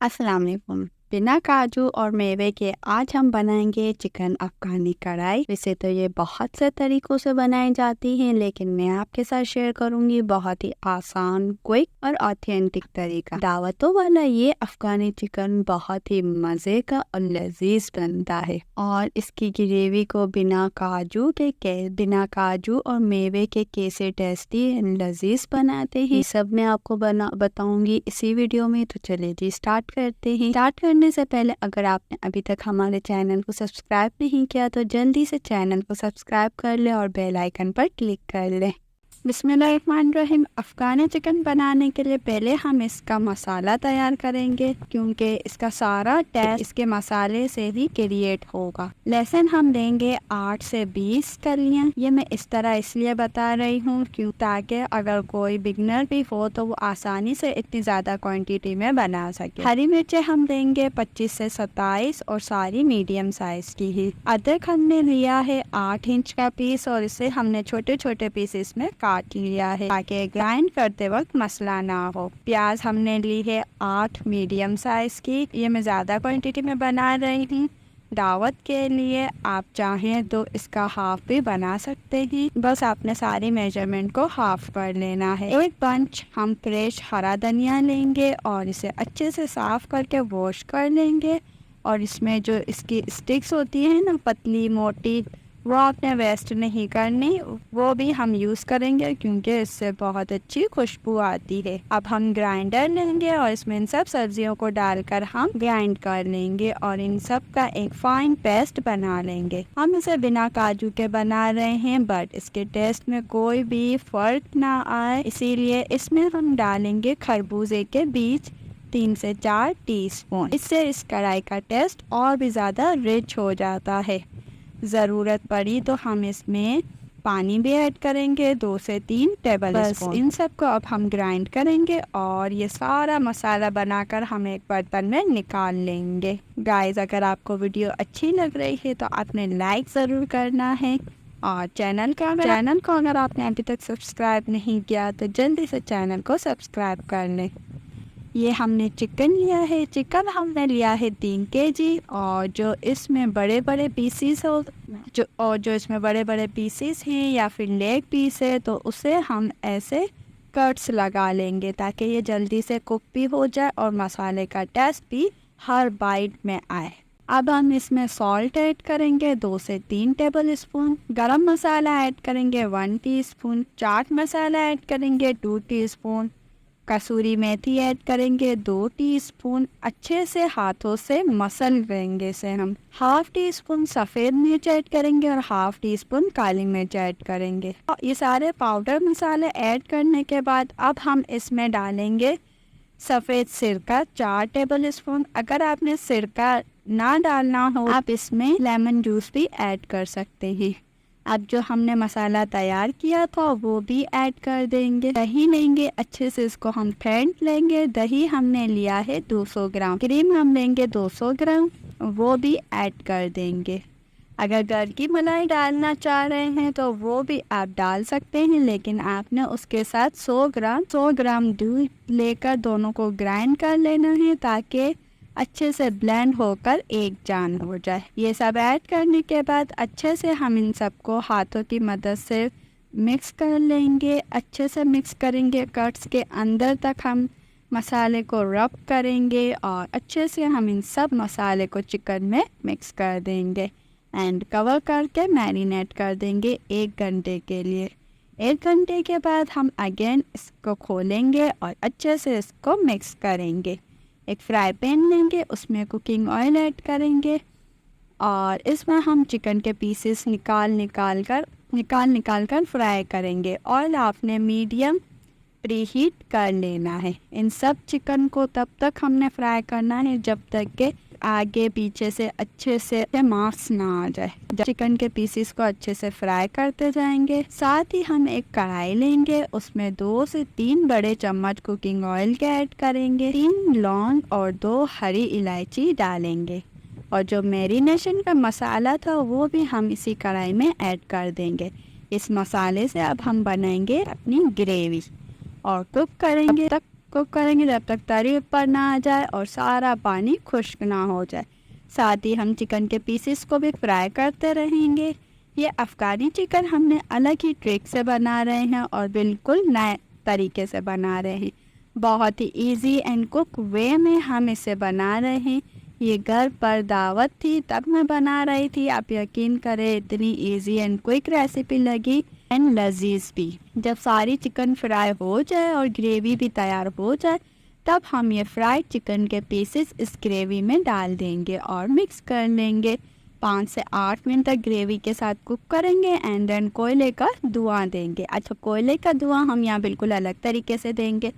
अस्सलाम वालेकुम। बिना काजू और मेवे के आज हम बनाएंगे चिकन अफगानी कढ़ाई। वैसे तो ये बहुत से तरीकों से बनाई जाती है, लेकिन मैं आपके साथ शेयर करूंगी बहुत ही आसान, क्विक और ऑथेंटिक तरीका। दावतों वाला ये अफगानी चिकन बहुत ही मजे का और लजीज बनता है। और इसकी ग्रेवी को बिना काजू और मेवे के कैसे टेस्टी एंड लजीज बनाते हैं, सब मैं आपको बताऊंगी इसी वीडियो में। तो चलिए जी स्टार्ट करते हैं। स्टार्ट करने से पहले अगर आपने अभी तक हमारे चैनल को सब्सक्राइब नहीं किया तो जल्दी से चैनल को सब्सक्राइब कर ले और बेल आइकन पर क्लिक कर ले। बिस्मिल्लाहिर्रहमानिर्रहीम। अफगानी चिकन बनाने के लिए पहले हम इसका मसाला तैयार करेंगे, क्योंकि इसका सारा टेस्ट इसके मसाले से ही क्रिएट होगा। लहसुन हम लेंगे 8 से 20 कलियां। ये मैं इस तरह इसलिए बता रही हूँ ताकि अगर कोई बिगनर भी हो तो वो आसानी से इतनी ज्यादा क्वांटिटी में बना सके। हरी मिर्चें हम लेंगे 25 से 27 और सारी मीडियम साइज की ही। अदरक हमने लिया है 8 इंच का पीस और इसे हमने छोटे छोटे पीसेस में काट लिया है ताकि ग्राइंड करते वक्त मसला ना हो। प्याज हमने ली है 8 मीडियम साइज की। ये मैं ज्यादा क्वांटिटी में बना रही हूँ दावत के लिए। आप चाहें तो इसका हाफ भी बना सकते हैं, बस आपने सारी मेजरमेंट को हाफ कर लेना है। एक बंच हम फ्रेश हरा धनिया लेंगे और इसे अच्छे से साफ करके वॉश कर लेंगे। और इसमें जो इसकी स्टिक्स होती है ना, पतली मोटी, वो आपने वेस्ट नहीं करनी, वो भी हम यूज़ करेंगे क्योंकि इससे बहुत अच्छी खुशबू आती है। अब हम ग्राइंडर लेंगे और इसमें इन सब सब्जियों को डालकर हम ग्राइंड कर लेंगे और इन सब का एक फाइन पेस्ट बना लेंगे। हम इसे बिना काजू के बना रहे हैं, बट इसके टेस्ट में कोई भी फर्क ना आए, इसीलिए इसमें हम डालेंगे खरबूजे के बीज 3 से 4 टीस्पून। इससे इस कढ़ाई का टेस्ट और भी ज़्यादा रिच हो जाता है। ज़रूरत पड़ी तो हम इसमें पानी भी ऐड करेंगे 2 से 3 टेबल स्पून। इन सब को अब हम ग्राइंड करेंगे और ये सारा मसाला बनाकर हम एक बर्तन में निकाल लेंगे। गाइस, अगर आपको वीडियो अच्छी लग रही है तो आपने लाइक ज़रूर करना है और चैनल को अगर आपने अभी तक सब्सक्राइब नहीं किया तो जल्दी से चैनल को सब्सक्राइब कर लें। ये हमने चिकन लिया है। चिकन हमने लिया है 3 केजी और जो इसमें बड़े बड़े पीसीस हैं या फिर लेग पीस है तो उसे हम ऐसे कट्स लगा लेंगे ताकि ये जल्दी से कुक भी हो जाए और मसाले का टेस्ट भी हर बाइट में आए। अब हम इसमें सॉल्ट ऐड करेंगे 2 से 3 टेबल स्पून। गरम मसाला ऐड करेंगे 1 टीस्पून। चाट मसाला ऐड करेंगे 2 टीस्पून। कसूरी मेथी ऐड करेंगे 2 टीस्पून। अच्छे से हाथों से मसल लेंगे इसे हम। हाफ टी स्पून सफ़ेद मिर्च ऐड करेंगे और हाफ टी स्पून काली मिर्च ऐड करेंगे। ये सारे पाउडर मसाले ऐड करने के बाद अब हम इसमें डालेंगे सफ़ेद सिरका 4 टेबल स्पून। अगर आपने सिरका ना डालना हो आप इसमें लेमन जूस भी ऐड कर सकते हैं। अब जो हमने मसाला तैयार किया था वो भी ऐड कर देंगे। दही लेंगे, अच्छे से इसको हम फेंट लेंगे। दही हमने लिया है 200 ग्राम। क्रीम हम लेंगे 200 ग्राम, वो भी ऐड कर देंगे। अगर घर की मलाई डालना चाह रहे हैं तो वो भी आप डाल सकते हैं, लेकिन आपने उसके साथ 100 ग्राम दूध लेकर दोनों को ग्राइंड कर लेना है ताकि अच्छे से ब्लेंड होकर एक जान हो जाए। ये सब ऐड करने के बाद अच्छे से हम इन सबको हाथों की मदद से मिक्स कर लेंगे। अच्छे से मिक्स करेंगे, कट्स के अंदर तक हम मसाले को रब करेंगे और अच्छे से हम इन सब मसाले को चिकन में मिक्स कर देंगे एंड कवर करके मैरिनेट कर देंगे 1 घंटे के लिए। 1 घंटे के बाद हम अगेन इसको खोलेंगे और अच्छे से इसको मिक्स करेंगे। एक फ्राई पैन लेंगे, उसमें कुकिंग ऑयल ऐड करेंगे और इसमें हम चिकन के पीसेस निकाल कर फ्राई करेंगे। ऑयल आपने मीडियम प्रीहीट कर लेना है। इन सब चिकन को तब तक हमने फ्राई करना है जब तक के आगे पीछे से अच्छे से मार्क्स ना आ जाए। चिकन के पीसेस को अच्छे से फ्राई करते जाएंगे। साथ ही हम एक कढ़ाई लेंगे, उसमें 2 से 3 बड़े चम्मच कुकिंग ऑयल के ऐड करेंगे। 3 लौंग और 2 हरी इलायची डालेंगे और जो मैरिनेशन का मसाला था वो भी हम इसी कढ़ाई में ऐड कर देंगे। इस मसाले से अब हम बनाएंगे अपनी ग्रेवी और कुक करेंगे तक कुक करेंगे जब तक तरी ऊपर ना आ जाए और सारा पानी खुश्क ना हो जाए। साथ ही हम चिकन के पीसेस को भी फ्राई करते रहेंगे। ये अफ़गानी चिकन हमने अलग ही ट्रिक से बना रहे हैं और बिल्कुल नए तरीके से बना रहे हैं। बहुत ही इजी एंड कुक वे में हम इसे बना रहे हैं। ये घर पर दावत थी तब मैं बना रही थी। आप यकीन करें इतनी इजी एंड क्विक रेसिपी लगी एंड लजीज भी। जब सारी चिकन फ्राई हो जाए और ग्रेवी भी तैयार हो जाए तब हम ये फ्राइड चिकन के पीसेस इस ग्रेवी में डाल देंगे और मिक्स कर लेंगे। 5 से 8 मिनट तक ग्रेवी के साथ कुक करेंगे एंड देन कोयले का धुआं देंगे। अच्छा, कोयले का धुआं हम यहाँ बिल्कुल अलग तरीके से देंगे।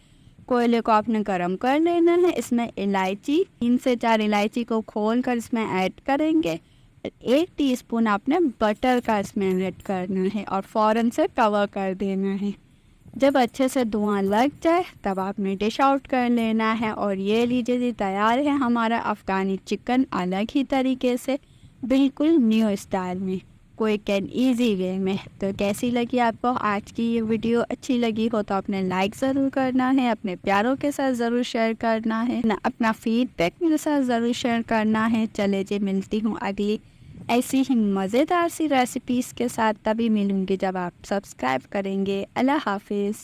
कोयले को आपने गरम कर लेना है। इसमें इलायची 3 से 4 इलायची को खोल कर इसमें ऐड करेंगे। 1 टीस्पून आपने बटर का इसमें ऐड करना है और फ़ौरन से कवर कर देना है। जब अच्छे से धुआं लग जाए तब आपने डिश आउट कर लेना है। और ये लीजिए जी, तैयार है हमारा अफ़गानी चिकन अलग ही तरीके से, बिल्कुल न्यू स्टाइल में, क्विक एंड ईजी वे में। तो कैसी लगी आपको आज की ये वीडियो? अच्छी लगी हो तो आपने लाइक ज़रूर करना है, अपने प्यारों के साथ ज़रूर शेयर करना है ना, अपना फीडबैक मेरे साथ ज़रूर शेयर करना है। चले जी, मिलती हूँ अगली ऐसी ही मज़ेदार सी रेसिपीज़ के साथ। तभी मिलूँगी जब आप सब्सक्राइब करेंगे। अल्लाह हाफिज़।